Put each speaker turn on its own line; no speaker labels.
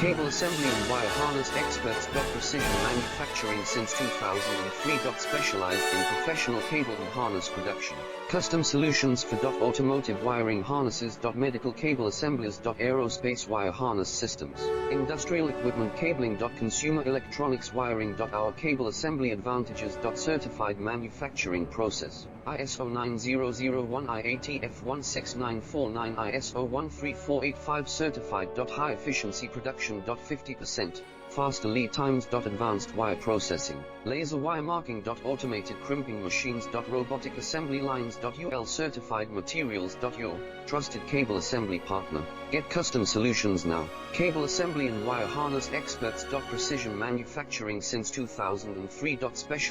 Cable assembly and wire harness experts. Precision manufacturing since 2003. Specialized in professional cable and harness production. Custom solutions for automotive wiring harnesses. Medical cable assemblers. Aerospace wire harness systems. Industrial equipment cabling. Consumer electronics wiring. Our cable assembly advantages. Certified manufacturing process. ISO 9001 IATF 16949 ISO 13485 certified. High efficiency production. 50% faster lead times. Advanced wire processing, laser wire marking. Automated crimping machines. Robotic assembly lines. UL certified materials. Your trusted cable assembly partner. Get custom solutions now. Cable assembly and wire harness experts. Precision manufacturing since 2003. Special